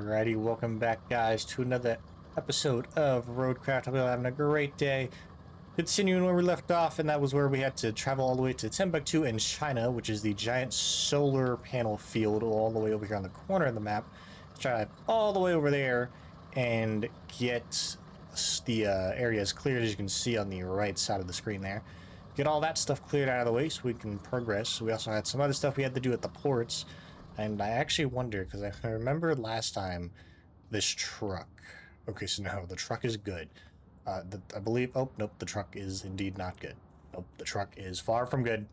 Alrighty, welcome back, guys, to another episode of ROADCRAFT. Hope you're having a great day. Continuing where we left off, and that was where we had to travel all the way to Timbuktu in China, which is the giant solar panel field all the way over here on the corner of the map. Let's drive all the way over there and get the areas cleared, as you can see on the right side of the screen there. Get all that stuff cleared out of the way so we can progress. We also had some other stuff we had to do at the ports. And I actually wonder, because I remember last time, this truck. Okay, so no, the truck is good. I believe, oh, nope, the truck is indeed not good. Nope, the truck is far from good.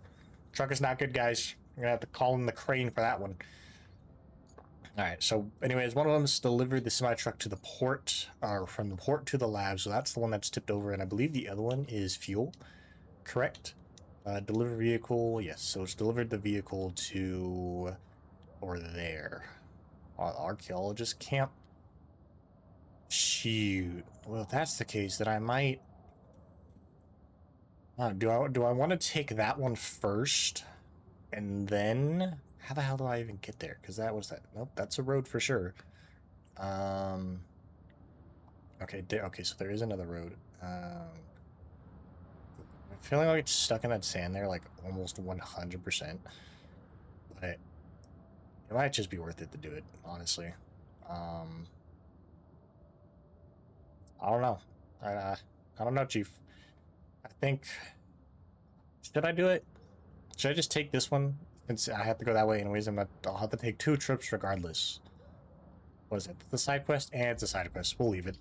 Truck is not good, guys. You're gonna have to call in the crane for that one. Alright, so anyways, one of them is delivered the semi-truck to the port, or from the port to the lab, so that's the one that's tipped over, and I believe the other one is fuel. Correct? Deliver vehicle, yes, so it's delivered the vehicle to... over there. Archaeologist camp. Shoot. Well, if that's the case, then I might... do I want to take that one first? And then... How the hell do I even get there? Because that was that... Nope, that's a road for sure. Okay, okay, so there is another road. I'm feeling like it's stuck in that sand there, like, almost 100%. But... it might just be worth it to do it, honestly. I don't know. I don't know, Chief. I think... should I do it? Should I just take this one? Since I have to go that way anyways, I'll have to take 2 trips regardless. What is it? The side quest? And it's a side quest. We'll leave it.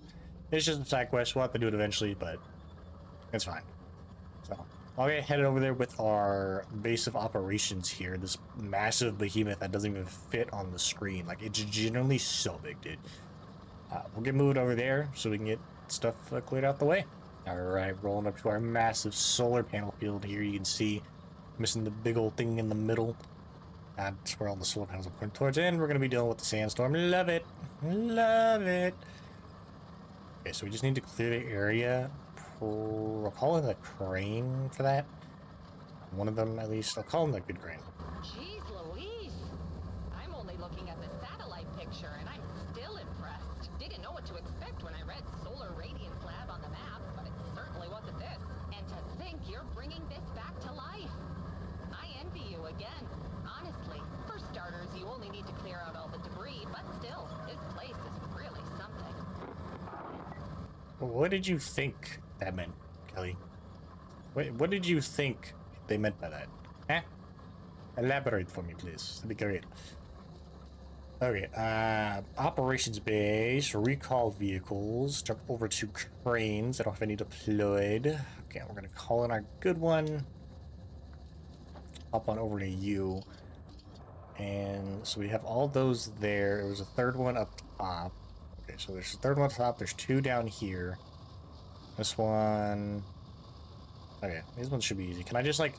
It's just a side quest. We'll have to do it eventually, but it's fine. So, I'll get headed over there with our base of operations here. This massive behemoth that doesn't even fit on the screen. Like, it's genuinely so big, dude. We'll get moved over there so we can get stuff cleared out the way. Alright, rolling up to our massive solar panel field here. You can see, missing the big old thing in the middle. That's where all the solar panels are pointing towards. And we're going to be dealing with the sandstorm. Love it. Love it. Okay, so we just need to clear the area. I'll call it a crane for that. One of them, at least. I'll call him the good crane. Jeez Louise! I'm only looking at the satellite picture, and I'm still impressed. Didn't know what to expect when I read Solar Radiance Lab on the map, but it certainly wasn't this. And to think you're bringing this back to life. I envy you again. Honestly, for starters, you only need to clear out all the debris, but still, this place is really something. What did you think that meant, Kelly? What did you think they meant by that? Eh? Elaborate for me, please. That'd be great. Okay, operations base, recall vehicles, jump over to cranes. I don't have any deployed. Okay, we're gonna call in our good one. Hop on over to you. And so we have all those there. There was a third one up top. Okay, so there's a third one up top. There's 2 down here. This one... okay, these ones should be easy. Can I just, like...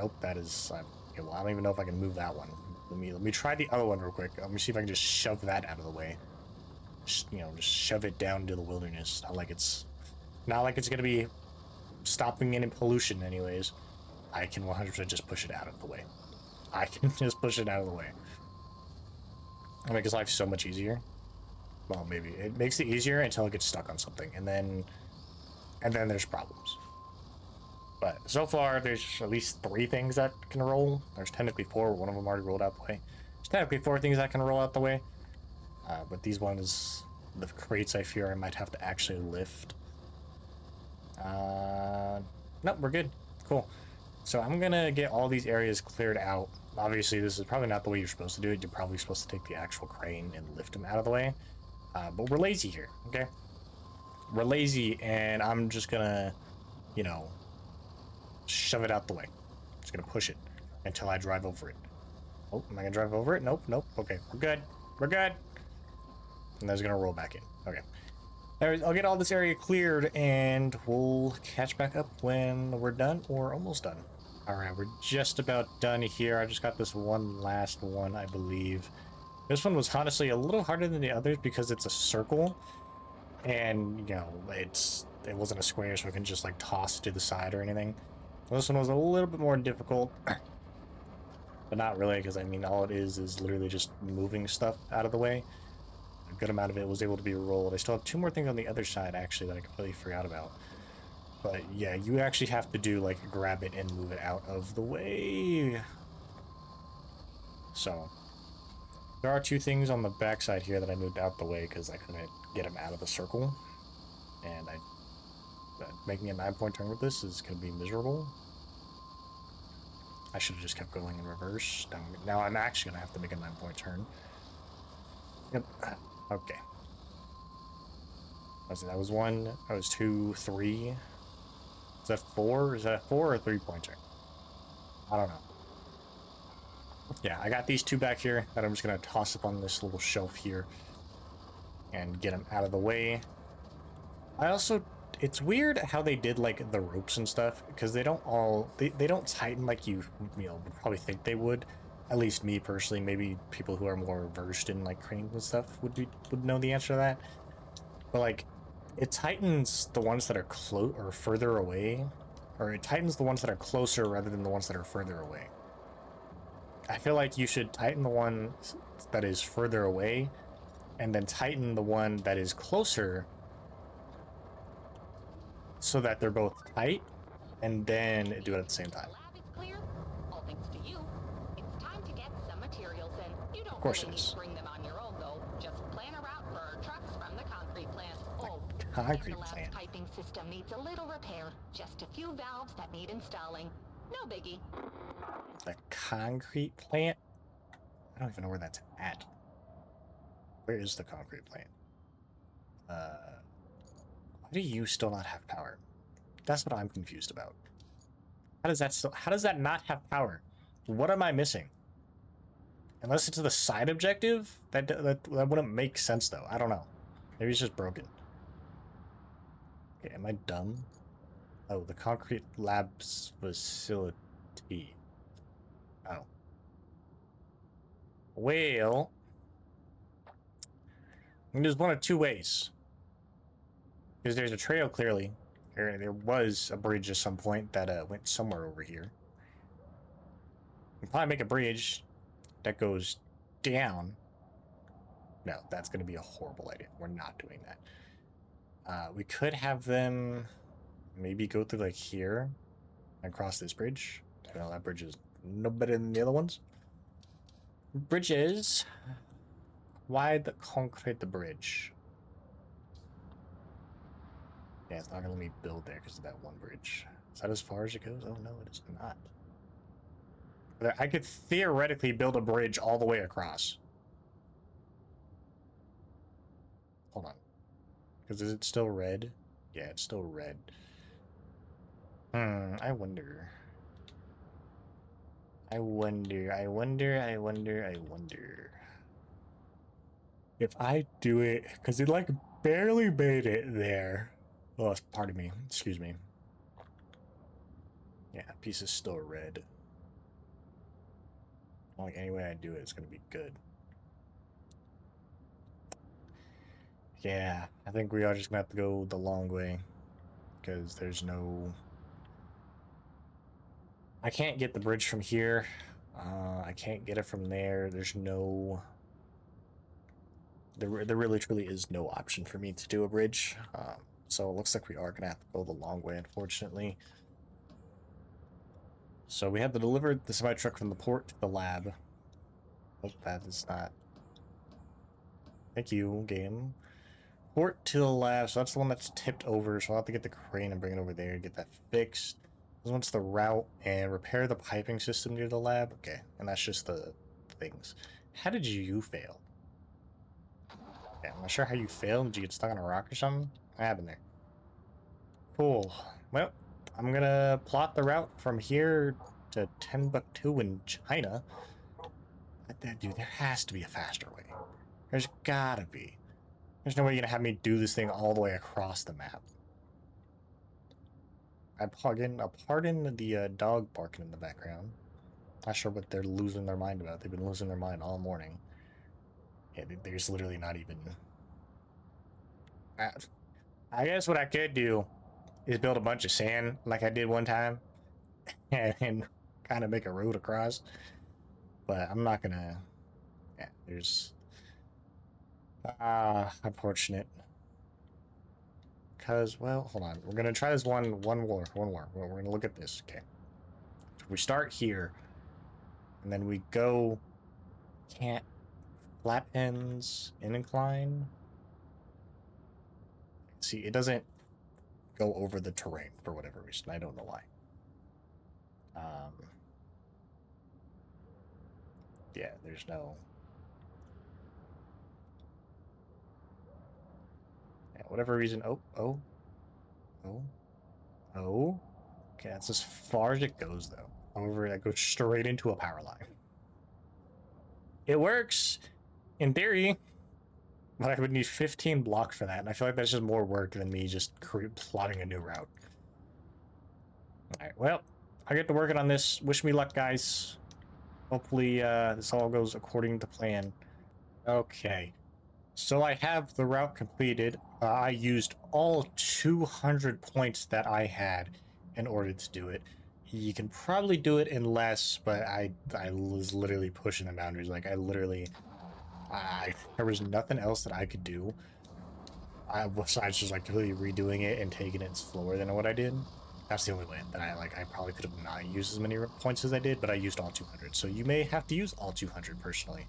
oh, that is... okay, well, I don't even know if I can move that one. Let me try the other one real quick. Let me see if I can just shove that out of the way. Just, you know, just shove it down into the wilderness. Not like it's gonna be stopping any pollution anyways. I can 100% just push it out of the way. I can just push it out of the way. It makes life so much easier. Well, maybe. It makes it easier until it gets stuck on something. And then there's problems. But so far, there's at least 3 things that can roll. There's technically 4. One of them already rolled out the way. There's technically 4 things that can roll out the way. But these ones, the crates, I fear I might have to actually lift. Nope, we're good. Cool. So I'm going to get all these areas cleared out. Obviously, this is probably not the way you're supposed to do it. You're probably supposed to take the actual crane and lift them out of the way. But we're lazy here, okay? We're lazy, and I'm just going to, you know... shove it out the way. Just gonna push it until I drive over it. Oh, am I gonna drive over it? Nope, nope. Okay, we're good. We're good. And that's gonna roll back in. Okay. Anyways, I'll get all this area cleared and we'll catch back up when we're done or almost done. Alright, we're just about done here. I just got this one last one, I believe. This one was honestly a little harder than the others because it's a circle. And, you know, it wasn't a square, so we can just like toss it to the side or anything. This one was a little bit more difficult, but not really, because I mean all it is literally just moving stuff out of the way. a good amount of it was able to be rolled. I still have 2 more things on the other side, actually, that I completely forgot about. But yeah, you actually have to do, like, grab it and move it out of the way. So, there are 2 things on the backside here that I moved out the way because I couldn't get them out of the circle. And making a 9-point turn with this is going to be miserable. I should have just kept going in reverse. Now I'm actually going to have to make a 9-point turn. Yep. Okay. That was 1. That was 2, 3. Is that 4? Is that a 4 or a 3-point turn? I don't know. Yeah, I got these 2 back here that I'm just going to toss up on this little shelf here and get them out of the way. I also, it's weird how they did like the ropes and stuff because they don't all, they don't tighten like you know, would probably think they would. At least me personally, maybe people who are more versed in like cranes and stuff would know the answer to that. But like, it tightens the ones that are close or further away, or it tightens the ones that are closer rather than the ones that are further away. I feel like you should tighten the one that is further away and then tighten the one that is closer so that they're both tight and then do it at the same time. Lab is clear. All thanks to you. It's time to get some materials in. You don't Of course really it need is. to bring them on your own though. Just plan a route for our trucks from the concrete plant. Oh, Concrete the lab's plant. piping system needs a little repair. Just a few valves that need installing. No biggie. The concrete plant? I don't even know where that's at. Where is the concrete plant? Why do you still not have power? That's what I'm confused about. How does that not have power? What am I missing? Unless it's the side objective, that wouldn't make sense though. I don't know. Maybe it's just broken. Okay, am I dumb? Oh, the concrete labs facility. Oh. Well, there's one of 2 ways. Because there's a trail, clearly. There was a bridge at some point that went somewhere over here. We can probably make a bridge that goes down. No, that's going to be a horrible idea. We're not doing that. We could have them maybe go through, like, here and cross this bridge. Well, that bridge is no better than the other ones. Bridges. Why the concrete the bridge? Yeah, it's not gonna let me build there because of that one bridge. Is that as far as it goes? Oh no, it is not. I could theoretically build a bridge all the way across. Hold on. Because is it still red? Yeah, it's still red. I wonder. I wonder. If I do it, because it like barely made it there. Oh, pardon me. Excuse me. Yeah, piece is still red. Like any way I do it, it's gonna be good. Yeah, I think we are just gonna have to go the long way because there's no. I can't get the bridge from here. I can't get it from there. There's no. There really truly is no option for me to do a bridge. So it looks like we are gonna have to go the long way, unfortunately. So we have to deliver the semi-truck from the port to the lab. Oh, that is not. Thank you, game. Port to the lab, so that's the one that's tipped over, so I'll have to get the crane and bring it over there and get that fixed. This one's the route and repair the piping system near the lab. Okay, and that's just the things. How did you fail? Yeah, I'm not sure how you failed. Did you get stuck on a rock or something? What happened there? Cool. Well, I'm gonna plot the route from here to Timbuktu in China. Dude, there has to be a faster way. There's gotta be. There's no way you're gonna have me do this thing all the way across the map. I'll pardon the dog barking in the background. Not sure what they're losing their mind about. They've been losing their mind all morning. Yeah, there's literally not even. I guess what I could do is build a bunch of sand like I did one time and kind of make a road across. But I'm not gonna. Yeah, there's Unfortunate. Because, well, hold on. We're going to try this one more. We're going to look at this. Okay. So we start here. And then we go... Can't... Flat ends, incline. See, it doesn't go over the terrain for whatever reason. I don't know why. Yeah, there's no... Yeah, whatever reason... Oh. Okay, that's as far as it goes, though. However, that goes straight into a power line. It works, in theory, but I would need 15 blocks for that, and I feel like that's just more work than me just plotting a new route. Alright, well, I get to working on this. Wish me luck, guys. Hopefully, this all goes according to plan. Okay. So I have the route completed. I used all 200 points that I had in order to do it. You can probably do it in less, but I was literally pushing the boundaries. Like, there was nothing else that I could do. Besides just, like, completely redoing it and taking it slower than what I did. That's the only way that I probably could have not used as many points as I did, but I used all 200. So you may have to use all 200 personally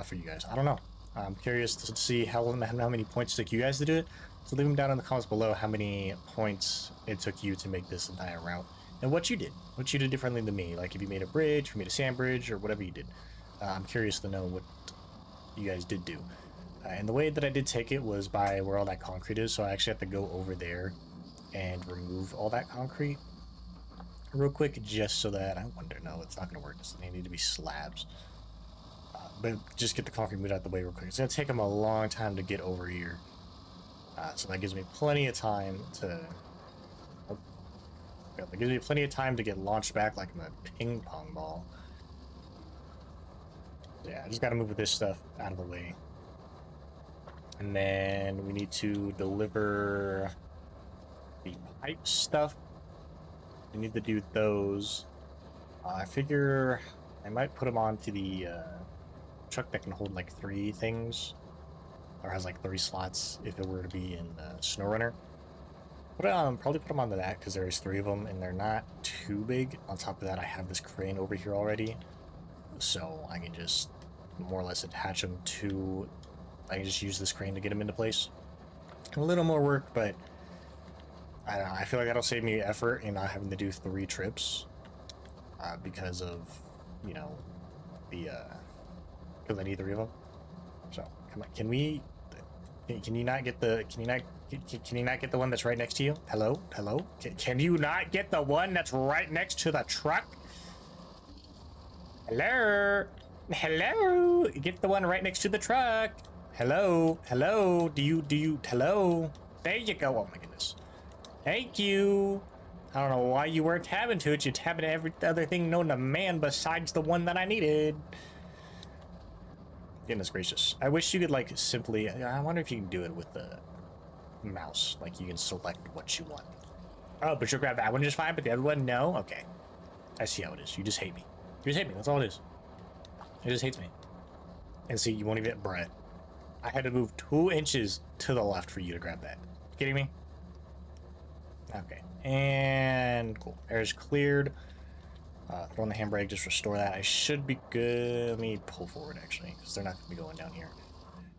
for you guys. I don't know. I'm curious to see how many points it took you guys to do it. So leave them down in the comments below how many points it took you to make this entire route. And what you did differently than me. Like if you made a bridge, if you made a sand bridge, or whatever you did. I'm curious to know what you guys did do. And the way that I did take it was by where all that concrete is. So I actually have to go over there and remove all that concrete real quick, just so that I wonder. No, it's not going to work. They need to be slabs. But just get the concrete moved out the way real quick. It's going to take them a long time to get over here. So that gives me plenty of time to... That gives me plenty of time to get launched back like I'm a ping pong ball. Yeah, I just got to move this stuff out of the way. And then we need to deliver the pipe stuff. We need to do those. I figure I might put them onto the truck that can hold like 3 things. Or has like 3 slots if it were to be in SnowRunner. Probably put them onto that because there's 3 of them and they're not too big. On top of that, I have this crane over here already, so I can just more or less attach them to... I can just use this crane to get them into place. A little more work, but I don't know. I feel like that'll save me effort in not having to do 3 trips because of, you know, the because I need 3 of them. So come on, can you not get the can you not get the one that's right next to you? Hello? Can you not get the one that's right next to the truck? Hello? Get the one right next to the truck. Hello? Do you hello? There you go. Oh my goodness. Thank you. I don't know why you weren't tabbing to it. You're tabbing every other thing known to man besides the one that I needed. Goodness gracious. I wish you could, like, simply... I wonder if you can do it with the mouse. Like, you can select what you want. Oh, but you'll grab that one just fine, but the other one, no? Okay. I see how it is. You just hate me. You just hate me. That's all it is. It just hates me. And see, you won't even... Bruh. I had to move 2 inches to the left for you to grab that. You kidding me? Okay. And... Cool. Air's cleared. Throw on the handbrake, just restore that. I should be good. Let me pull forward, actually, because they're not going to be going down here.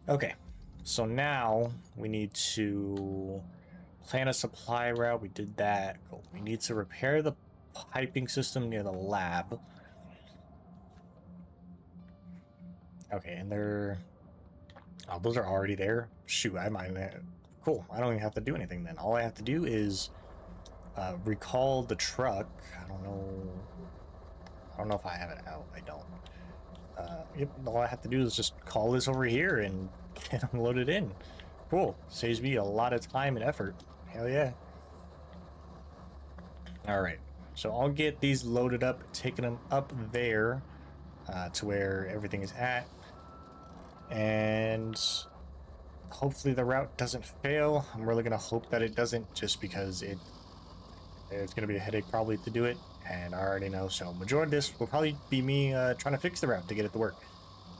Okay, so now we need to plan a supply route. We did that. Cool. We need to repair the piping system near the lab. Okay, and they're... Oh, those are already there? Shoot, I might... Cool, I don't even have to do anything then. All I have to do is recall the truck. I don't know if I have it out. I don't. Yep, all I have to do is just call this over here and get them loaded in. Cool. Saves me a lot of time and effort. Hell yeah. Alright. So I'll get these loaded up, taking them up there to where everything is at. And hopefully the route doesn't fail. I'm really going to hope that it doesn't, just because it's going to be a headache probably to do it. And I already know, so majority of this will probably be me trying to fix the route to get it to work.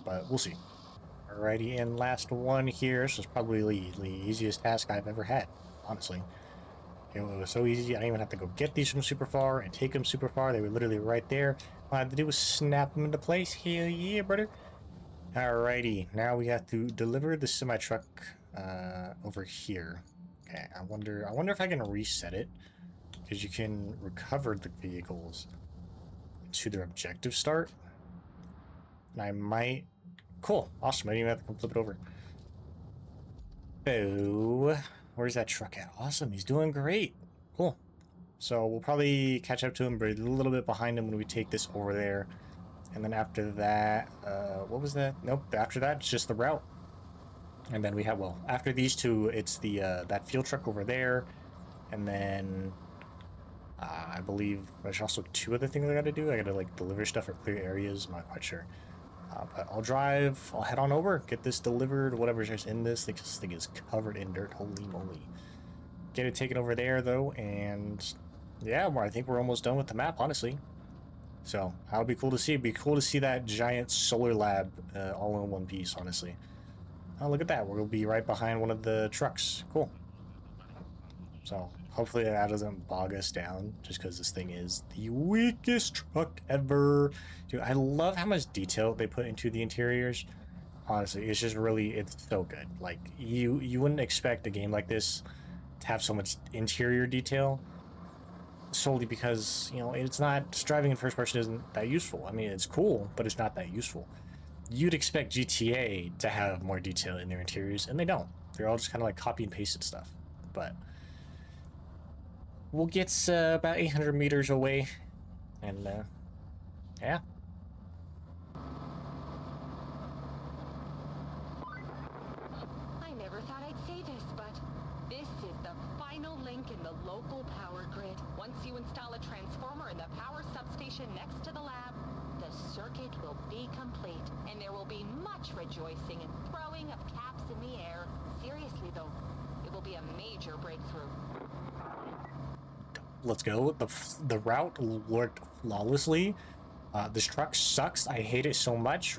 But we'll see. Alrighty, and last one here. This was probably the easiest task I've ever had, honestly. It was so easy, I didn't even have to go get these from super far and take them super far. They were literally right there. All I had to do was snap them into place. Hell yeah, brother. Alrighty, now we have to deliver the semi-truck over here. Okay, I wonder if I can reset it, because you can recover the vehicles to their objective start. And I might... Cool, awesome, I didn't even have to come flip it over. Oh, where's that truck at? Awesome, he's doing great. Cool. So we'll probably catch up to him, but a little bit behind him when we take this over there. And then after that, what was that? Nope, after that, it's just the route. And then we have, well, after these two, it's the that fuel truck over there. And then I believe there's also two other things I gotta do. I gotta, like, deliver stuff or clear areas. I'm not quite sure. But I'll head on over, get this delivered, whatever's just in this. This thing is covered in dirt, holy moly. Get it taken over there, though, and yeah, I think we're almost done with the map, honestly. So, that'll be cool to see. It'd be cool to see that giant solar lab all in one piece, honestly. Oh, look at that. We'll be right behind one of the trucks. Cool. So, hopefully that doesn't bog us down, just because this thing is the weakest truck ever. Dude, I love how much detail they put into the interiors. Honestly, it's just really, it's so good. Like, you wouldn't expect a game like this to have so much interior detail, solely because, you know, it's not, just driving in first person isn't that useful. I mean, it's cool, but it's not that useful. You'd expect GTA to have more detail in their interiors, and they don't. They're all just kind of like copy and pasted stuff. But we'll get about 800 meters away, and yeah. I never thought I'd say this, but this is the final link in the local power grid. Once you install a transformer in the power substation next to the lab, the circuit will be complete, and there will be much rejoicing and throwing of caps in the air. Seriously, though, it will be a major breakthrough. Let's go. The route worked flawlessly. This truck sucks. I hate it so much.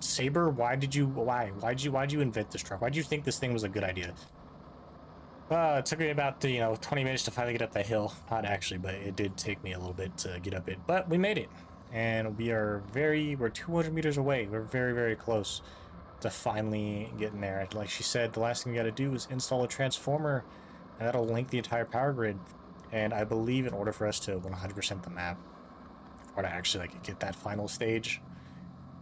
Saber, why'd you invent this truck? Why'd you think this thing was a good idea? It took me about 20 minutes to finally get up the hill. Not actually, but it did take me a little bit to get up it. But we made it, and we're 200 meters away. We're very, very close to finally getting there. Like she said, the last thing we got to do is install a transformer, and that'll link the entire power grid. And I believe in order for us to 100% the map, or to actually like get that final stage,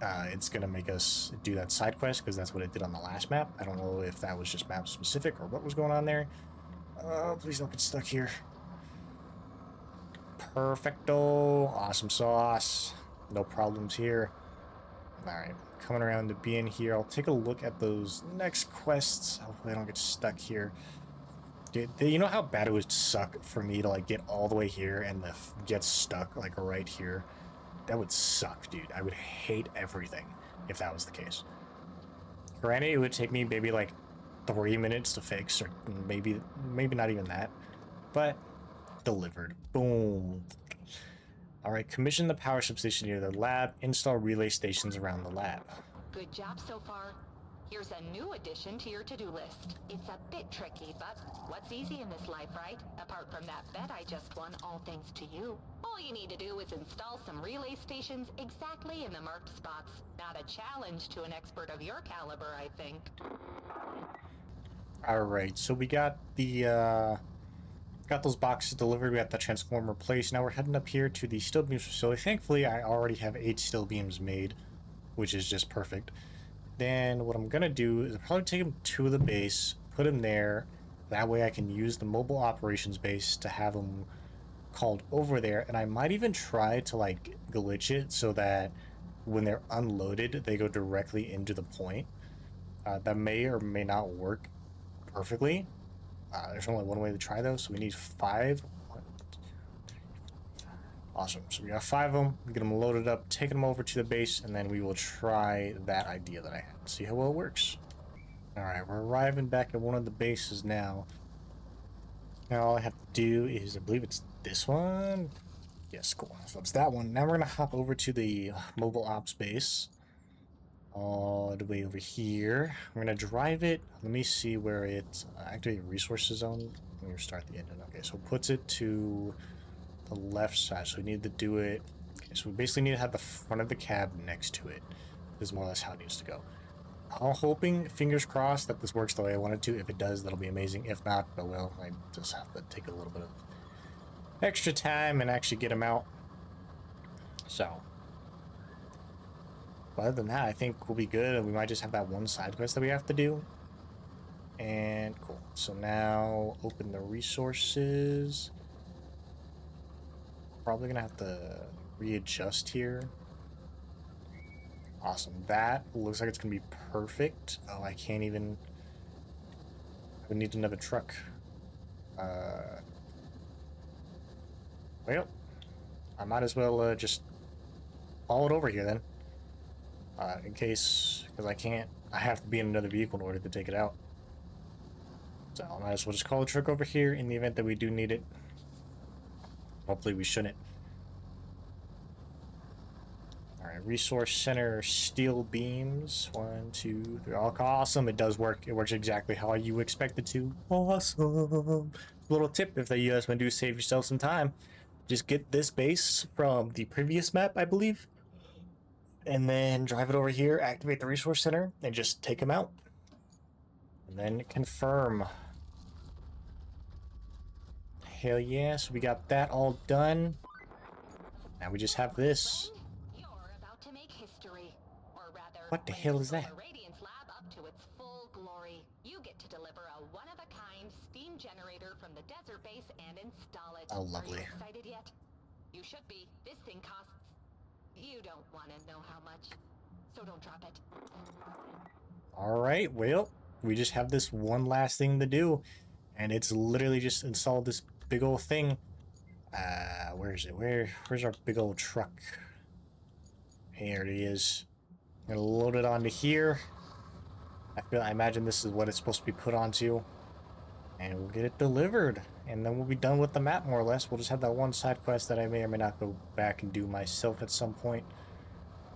it's gonna make us do that side quest, because that's what it did on the last map. I don't know if that was just map specific or what was going on there. Please don't get stuck here. Perfecto. Awesome sauce. No problems here. Alright, coming around to being here. I'll take a look at those next quests. Hopefully I don't get stuck here. Dude, you know how bad it would suck for me to like get all the way here and get stuck like right here? That would suck, dude. I would hate everything if that was the case. Granted, it would take me maybe like 3 minutes to fix, or maybe not even that. But delivered. Boom. Alright, commission the power substation near the lab. Install relay stations around the lab. Good job so far. Here's a new addition to your to-do list. It's a bit tricky, but what's easy in this life, right? Apart from that bet I just won, all thanks to you. All you need to do is install some relay stations exactly in the marked spots. Not a challenge to an expert of your caliber, I think. Alright, so we got the got those boxes delivered. We got the transformer placed. Now we're heading up here to the steel beams facility. Thankfully, I already have 8 steel beams made, which is just perfect. Then what I'm gonna do is I'll probably take them to the base, put them there. That way I can use the mobile operations base to have them called over there. And I might even try to like glitch it so that when they're unloaded, they go directly into the point. That may or may not work perfectly. There's only one way to try though, so we need 5. Awesome. So we got 5 of them. We get them loaded up, taking them over to the base, and then we will try that idea that I had. See how well it works. Alright, we're arriving back at one of the bases now. Now all I have to do is, I believe it's this one. Yes, cool. So it's that one. Now we're going to hop over to the mobile ops base. all the way over here. We're gonna drive it. Let me see where it activate resources zone. Let me start the engine. Okay, so it puts it to the left side. So we need to do it. Okay, so we basically need to have the front of the cab next to it. This is more or less how it needs to go. I'm hoping, fingers crossed, that this works the way I want it to. If it does, that'll be amazing. If not, oh well, I just have to take a little bit of extra time and actually get them out. So, but other than that, I think we'll be good, and we might just have that one side quest that we have to do. And cool. So now, open the resources. Probably gonna have to readjust here. Awesome. That looks like it's gonna be perfect. Oh, I can't even. I need another truck. Well, I might as well just haul it over here then. In case, because I have to be in another vehicle in order to take it out. So I might as well just call the truck over here in the event that we do need it. Hopefully we shouldn't. Alright, resource center, steel beams. 1, 2, 3. Oh, awesome. It does work. It works exactly how you expect it to. Awesome. Little tip if you guys want to save yourself some time. Just get this base from the previous map, I believe. And then drive it over here, activate the resource center, and just take them out. And then confirm. Hell yeah, so we got that all done. Now we just have this. You're about to make history. Or rather, What the hell is that? Solar Radiance Lab up to its full glory. You get to deliver a one-of-a-kind steam generator from the desert base and install it. Oh, lovely. Are you excited yet? You should be. This thing costs... You don't want to know how much. So don't drop it. Alright, well, we just have this one last thing to do. And it's literally just install this big old thing. Where is it? Where's our big old truck? Here it is. I'm gonna load it onto here. I imagine this is what it's supposed to be put onto. And we'll get it delivered. And then we'll be done with the map, more or less. We'll just have that one side quest that I may or may not go back and do myself at some point.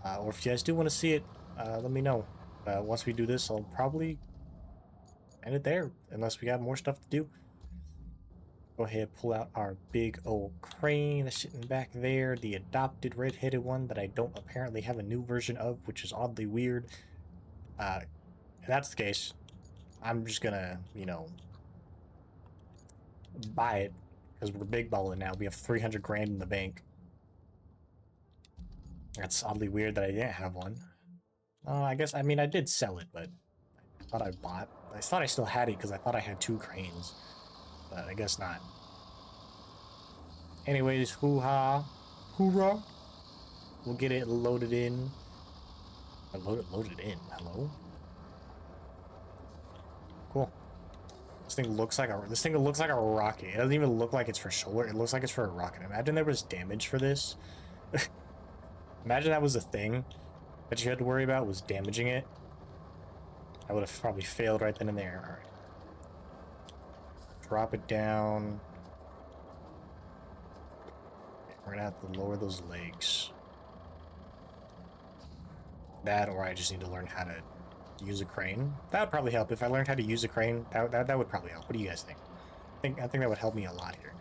Or if you guys do want to see it, let me know. Once we do this, I'll probably end it there, unless we got more stuff to do. Go ahead, pull out our big old crane that's sitting back there, the adopted red-headed one that I don't apparently have a new version of, which is oddly weird. If that's the case, I'm just gonna, buy it, because we're big balling now. We have 300 grand in the bank. That's oddly weird that I didn't have one. I guess, I did sell it, but I thought I thought I still had it because I thought I had 2 cranes. But I guess not. Anyways, hoo-ha. Hoorah. We'll get it loaded in. Loaded in. Hello? Cool. This thing looks like a rocket. It doesn't even look like it's for solar. It looks like it's for a rocket. Imagine there was damage for this. Imagine that was a thing that you had to worry about, was damaging it. I would have probably failed right then and there. Alright. Drop it down. Okay, we're gonna have to lower those legs. That, or I just need to learn how to use a crane. That would probably help. If I learned how to use a crane, that would probably help. What do you guys think? I think that would help me a lot here.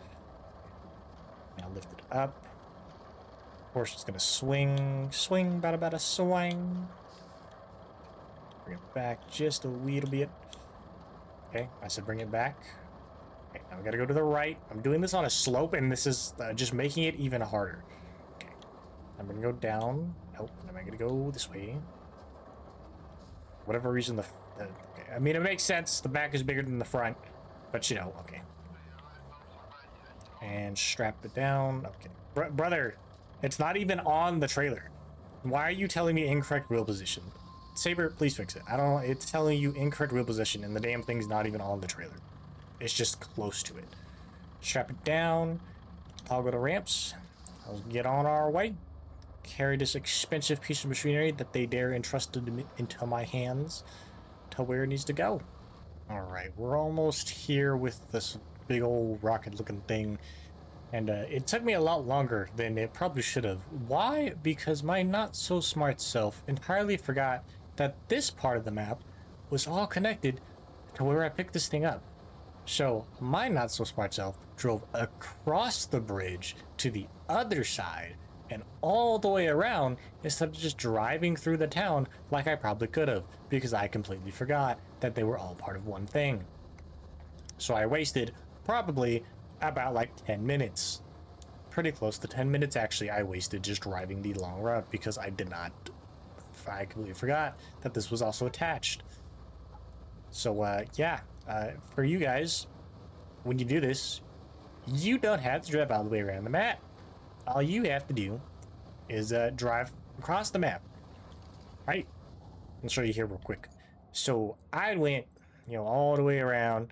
Now lift it up. Of course, it's gonna swing, bada swing. Bring it back just a little bit. Okay, I said bring it back. Okay, now we gotta go to the right. I'm doing this on a slope, and this is just making it even harder. Okay, I'm gonna go down. Nope, I'm gonna go this way. Whatever reason okay. It makes sense. The back is bigger than the front, but okay. And strap it down. Okay, brother, it's not even on the trailer. Why are you telling me incorrect wheel position? Saber, please fix it. I don't know. It's telling you incorrect wheel position, and the damn thing's not even on the trailer. It's just close to it. Strap it down. Toggle the ramps. I'll get on our way. Carry this expensive piece of machinery that they dare entrusted into my hands to where it needs to go. Alright, we're almost here with this big old rocket-looking thing. And it took me a lot longer than it probably should have. Why? Because my not-so-smart self entirely forgot that this part of the map was all connected to where I picked this thing up. So my not so smart self drove across the bridge to the other side and all the way around instead of just driving through the town like I probably could have, because I completely forgot that they were all part of one thing. So I wasted probably about like 10 minutes. Pretty close to 10 minutes actually I wasted just driving the long route because I completely forgot that this was also attached. So yeah, for you guys, when you do this, you don't have to drive all the way around the map. All you have to do is drive across the map. Right? I'll show you here real quick. So I went, all the way around.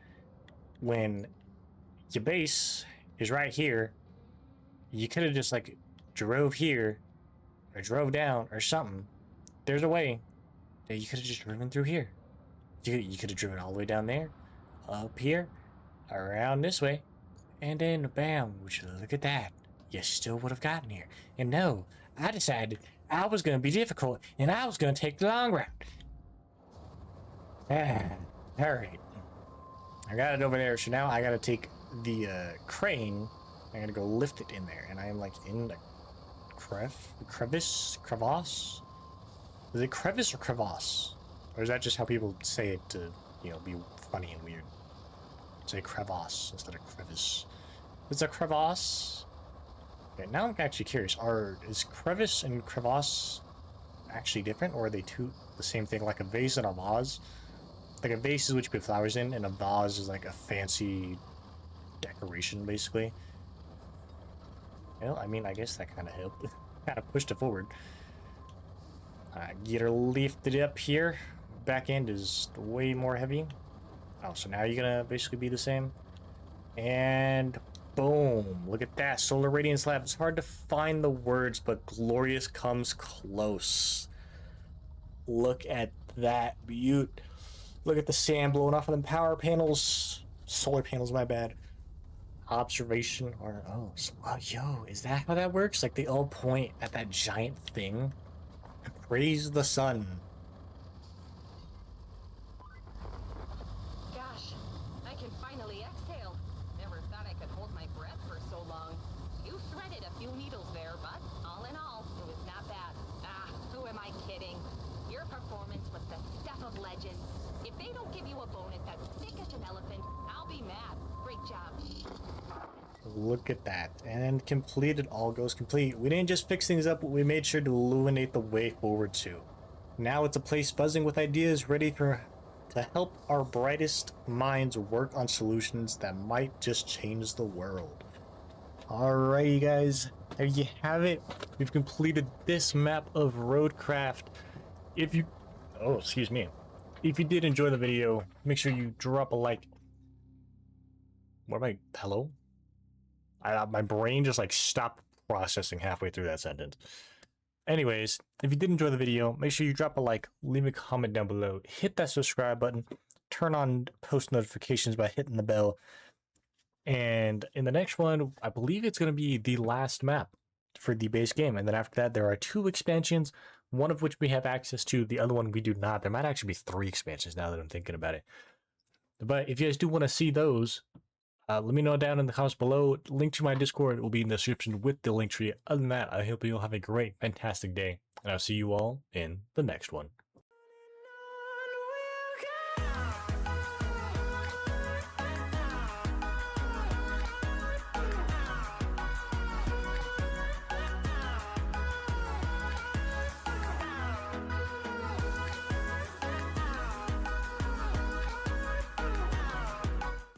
When your base is right here, you could have just like drove here or drove down or something. There's a way that you could have just driven through here. You could have driven all the way down there, up here, around this way, and then bam, would you look at that? You still would have gotten here. And no, I decided I was going to be difficult and I was going to take the long route. Alright. I got it over there, so now I got to take the crane. I got to go lift it in there, and I am like in the crevasse? Is it crevice or crevasse? Or is that just how people say it to, be funny and weird? Say crevasse instead of crevice. It's a crevasse. Okay, now I'm actually curious. Is crevice and crevasse actually different, or are they the same thing, like a vase and a vase? Like a vase is what you put flowers in, and a vase is like a fancy decoration, basically. Well, I mean, I guess that kind of helped. Kind of pushed it forward. Get her lifted up here. Back end is way more heavy. Oh, so now you're gonna basically be the same. And boom. Look at that. Solar Radiant Slab. It's hard to find the words, but glorious comes close. Look at that beaut. Look at the sand blowing off of them power panels. Solar panels, my bad. Observation or yo, is that how that works? Like they all point at that giant thing. Praise the sun. Gosh, I can finally exhale. Never thought I could hold my breath for so long. You threaded a few needles there, but all in all, it was not bad. Who am I kidding? Your performance was the stuff of legends. If they don't give you a bonus as thick as an elephant, I'll be mad. Great job. Look at that. And completed. All goes complete. We didn't just fix things up, but we made sure to illuminate the way forward too. Now it's a place buzzing with ideas, ready to help our brightest minds work on solutions that might just change the world. Alright, you guys. There you have it. We've completed this map of ROADCRAFT. If you did enjoy the video, make sure you drop a like. Hello? My brain just like stopped processing halfway through that sentence. Anyways, if you did enjoy the video, make sure you drop a like, leave a comment down below, hit that subscribe button, turn on post notifications by hitting the bell. And in the next one, I believe it's going to be the last map for the base game. And then after that, there are 2 expansions, one of which we have access to, the other one we do not. There might actually be 3 expansions now that I'm thinking about it. But if you guys do want to see those, let me know down in the comments below. Link to my Discord will be in the description with the link tree. Other than that, I hope you'll have a great, fantastic day. And I'll see you all in the next one.